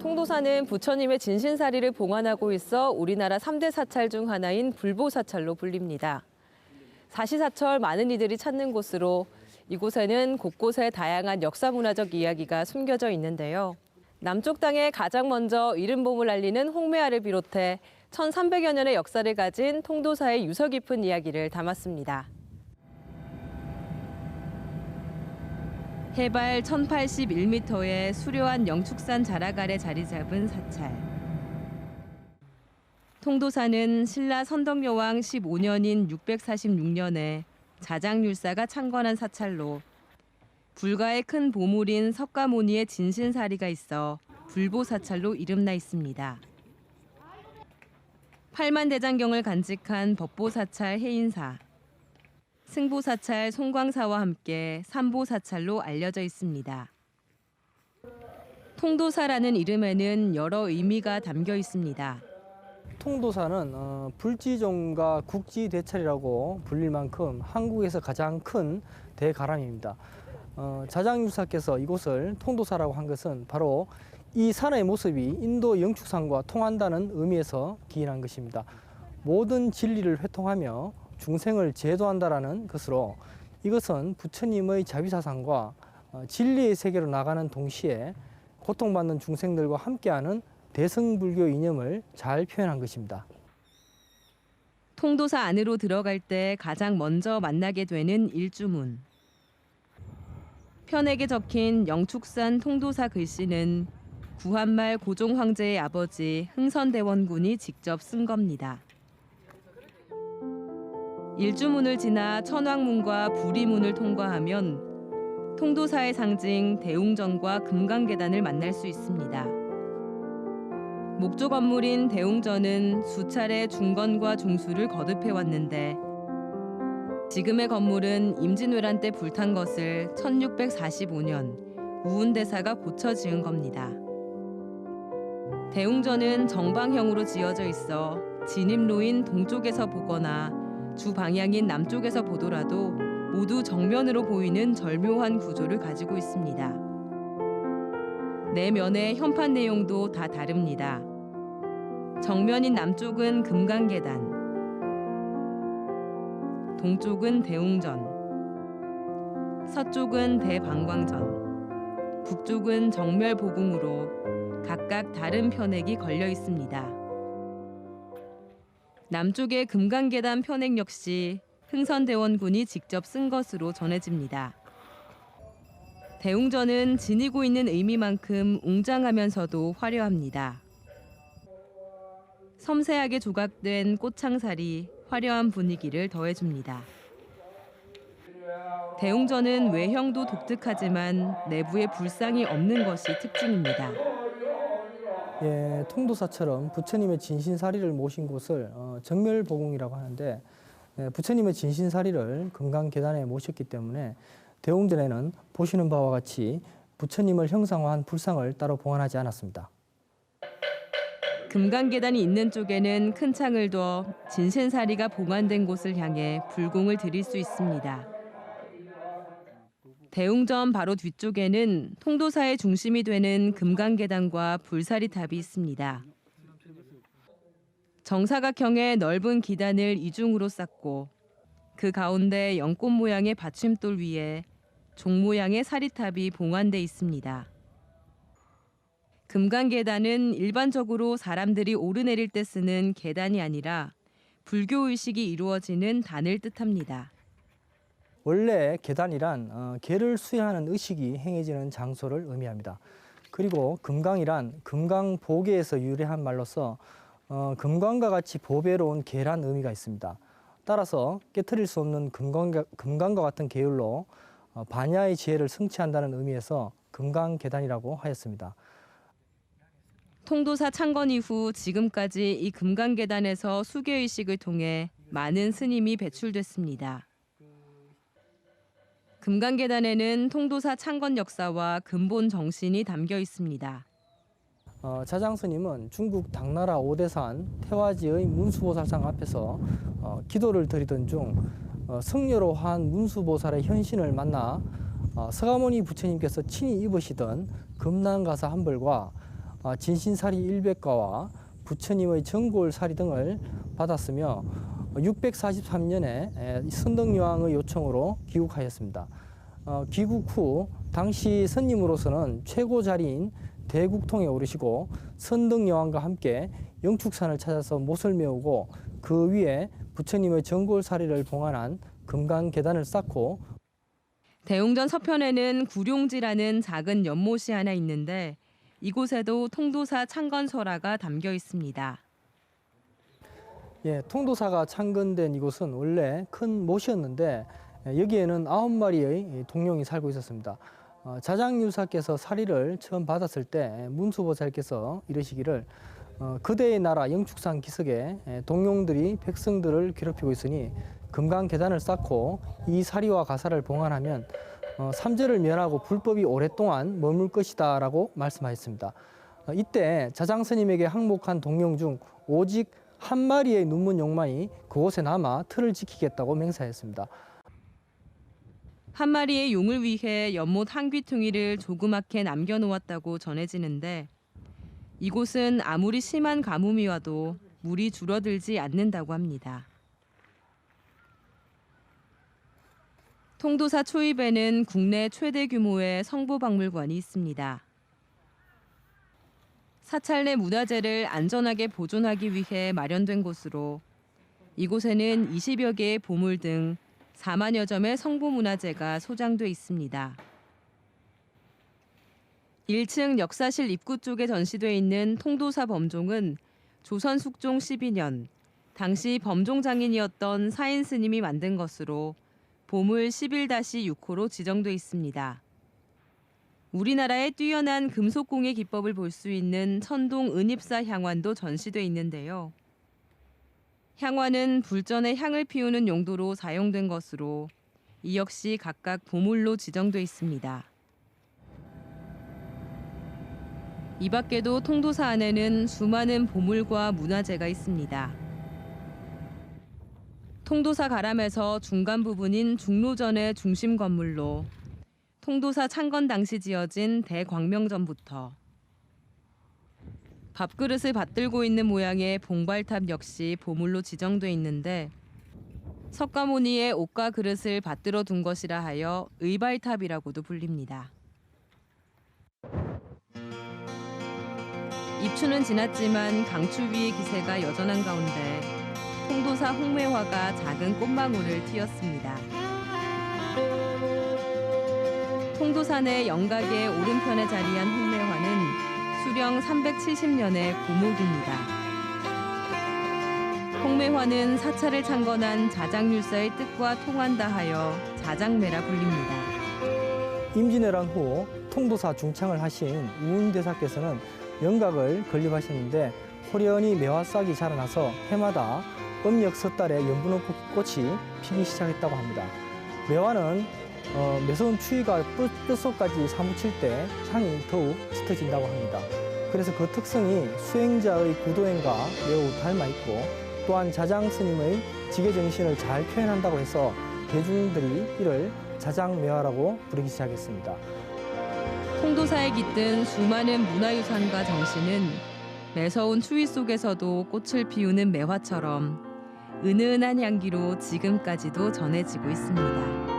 통도사는 부처님의 진신사리를 봉안하고 있어 우리나라 3대 사찰 중 하나인 불보사찰로 불립니다. 사시사철 많은 이들이 찾는 곳으로 이곳에는 곳곳에 다양한 역사문화적 이야기가 숨겨져 있는데요. 남쪽 땅에 가장 먼저 이른봄을 알리는 홍매화를 비롯해 1300여 년의 역사를 가진 통도사의 유서 깊은 이야기를 담았습니다. 해발 1081m의 수려한 영축산 자락 아래 자리 잡은 사찰. 통도사는 신라 선덕여왕 15년인 646년에 자장율사가 창건한 사찰로 불가의 큰 보물인 석가모니의 진신사리가 있어 불보사찰로 이름나 있습니다. 팔만대장경을 간직한 법보사찰 해인사, 승보사찰 송광사와 함께 삼보사찰로 알려져 있습니다. 통도사라는 이름에는 여러 의미가 담겨 있습니다. 통도사는 불지종과 국지대찰이라고 불릴 만큼 한국에서 가장 큰 대가람입니다. 자장율사께서 이곳을 통도사라고 한 것은 바로 이 산의 모습이 인도 영축산과 통한다는 의미에서 기인한 것입니다. 모든 진리를 회통하며 중생을 제도한다라는 것으로 이것은 부처님의 자비사상과 진리의 세계로 나가는 동시에 고통받는 중생들과 함께하는 대승불교 이념을 잘 표현한 것입니다. 통도사 안으로 들어갈 때 가장 먼저 만나게 되는 일주문. 편액에 적힌 영축산 통도사 글씨는 구한말 고종 황제의 아버지 흥선대원군이 직접 쓴 겁니다. 일주문을 지나 천왕문과 부리문을 통과하면 통도사의 상징 대웅전과 금강계단을 만날 수 있습니다. 목조 건물인 대웅전은 수차례 중건과 중수를 거듭해 왔는데 지금의 건물은 임진왜란 때 불탄 것을 1645년 우은대사가 고쳐 지은 겁니다. 대웅전은 정방형으로 지어져 있어 진입로인 동쪽에서 보거나 주 방향인 남쪽에서 보더라도 모두 정면으로 보이는 절묘한 구조를 가지고 있습니다. 네 면의 현판 내용도 다 다릅니다. 정면인 남쪽은 금강계단, 동쪽은 대웅전, 서쪽은 대방광전, 북쪽은 정멸보궁으로 각각 다른 편액이 걸려 있습니다. 남쪽의 금강계단 편액 역시 흥선대원군이 직접 쓴 것으로 전해집니다. 대웅전은 지니고 있는 의미만큼 웅장하면서도 화려합니다. 섬세하게 조각된 꽃창살이 화려한 분위기를 더해줍니다. 대웅전은 외형도 독특하지만 내부에 불상이 없는 것이 특징입니다. 예, 통도사처럼 부처님의 진신사리를 모신 곳을 정멸보궁이라고 하는데 부처님의 진신사리를 금강계단에 모셨기 때문에 대웅전에는 보시는 바와 같이 부처님을 형상화한 불상을 따로 봉안하지 않았습니다. 금강계단이 있는 쪽에는 큰 창을 둬 진신사리가 봉안된 곳을 향해 불공을 드릴 수 있습니다. 대웅전 바로 뒤쪽에는 통도사의 중심이 되는 금강계단과 불사리탑이 있습니다. 정사각형의 넓은 기단을 이중으로 쌓고 그 가운데 연꽃 모양의 받침돌 위에 종 모양의 사리탑이 봉안돼 있습니다. 금강계단은 일반적으로 사람들이 오르내릴 때 쓰는 계단이 아니라 불교의식이 이루어지는 단을 뜻합니다. 원래 계단이란 계를 수행하는 의식이 행해지는 장소를 의미합니다. 그리고 금강이란 금강보계에서 유래한 말로서 금강과 같이 보배로운 계란 의미가 있습니다. 따라서 깨트릴 수 없는 금강과 같은 계율로 반야의 지혜를 성취한다는 의미에서 금강계단이라고 하였습니다. 통도사 창건 이후 지금까지 이 금강계단에서 수계의식을 통해 많은 스님이 배출됐습니다. 금강계단에는 통도사 창건 역사와 근본 정신이 담겨 있습니다. 자장스님은 중국 당나라 오대산 태화지의 문수보살상 앞에서 기도를 드리던 중 성녀로 한 문수보살의 현신을 만나 서가모니 부처님께서 친히 입으시던 금난가사 한 벌과 진신사리 일백과와 부처님의 정골사리 등을 받았으며 643년에 선덕여왕의 요청으로 귀국하였습니다. 귀국 후 당시 선님으로서는 최고 자리인 대국통에 오르시고 선덕여왕과 함께 영축산을 찾아서 못을 메우고 그 위에 부처님의 정골사리를 봉안한 금강계단을 쌓고 대웅전 서편에는 구룡지라는 작은 연못이 하나 있는데 이곳에도 통도사 창건설화가 담겨 있습니다. 예, 통도사가 창건된 이곳은 원래 큰 못이었는데 여기에는 9마리의 동룡이 살고 있었습니다. 자장유사께서 사리를 처음 받았을 때 문수보살께서 이르시기를 그대의 나라 영축산 기슭에 동룡들이 백성들을 괴롭히고 있으니 금강계단을 쌓고 이 사리와 가사를 봉안하면 삼재를 면하고 불법이 오랫동안 머물 것이다 라고 말씀하셨습니다. 이때 자장스님에게 항목한 동룡 중 오직 한 마리의 눈문용만이 그곳에 남아 틀을 지키겠다고 맹세하였습니다. 한 마리의 용을 위해 연못 한 귀퉁이를 조그맣게 남겨놓았다고 전해지는데 이곳은 아무리 심한 가뭄이 와도 물이 줄어들지 않는다고 합니다. 통도사 초입에는 국내 최대 규모의 성보박물관이 있습니다. 사찰 내 문화재를 안전하게 보존하기 위해 마련된 곳으로 이곳에는 20여 개의 보물 등 4만여 점의 성보문화재가 소장돼 있습니다. 1층 역사실 입구 쪽에 전시돼 있는 통도사 범종은 조선 숙종 12년 당시 범종 장인이었던 사인 스님이 만든 것으로 보물 11-6호로 지정돼 있습니다. 우리나라의 뛰어난 금속공예 기법을 볼 수 있는 천동 은입사 향환도 전시돼 있는데요. 향환은 불전에 향을 피우는 용도로 사용된 것으로 이 역시 각각 보물로 지정돼 있습니다. 이 밖에도 통도사 안에는 수많은 보물과 문화재가 있습니다. 통도사 가람에서 중간 부분인 중로전의 중심 건물로 통도사 창건 당시 지어진 대광명전부터 밥그릇을 받들고 있는 모양의 봉발탑 역시 보물로 지정돼 있는데 석가모니의 옷과 그릇을 받들어 둔 것이라 하여 의발탑이라고도 불립니다. 입추는 지났지만 강추위의 기세가 여전한 가운데 통도사 홍매화가 작은 꽃망울을 틔웠습니다. 통도사 내 영각의 오른편에 자리한 홍매화는 수령 370년의 고목입니다. 홍매화는 사찰을 창건한 자장율사의 뜻과 통한다 하여 자장매라 불립니다. 임진왜란 후 통도사 중창을 하신 우은대사께서는 영각을 건립하셨는데 호련히 매화싹이 자라나서 해마다 음력 섣달에 연분홍꽃이 피기 시작했다고 합니다. 매화는 매서운 추위가 뼛속까지 사무칠 때 향이 더욱 짙어진다고 합니다. 그래서 그 특성이 수행자의 구도행과 매우 닮아 있고 또한 자장스님의 지계정신을 잘 표현한다고 해서 대중들이 이를 자장매화라고 부르기 시작했습니다. 통도사에 깃든 수많은 문화유산과 정신은 매서운 추위 속에서도 꽃을 피우는 매화처럼 은은한 향기로 지금까지도 전해지고 있습니다.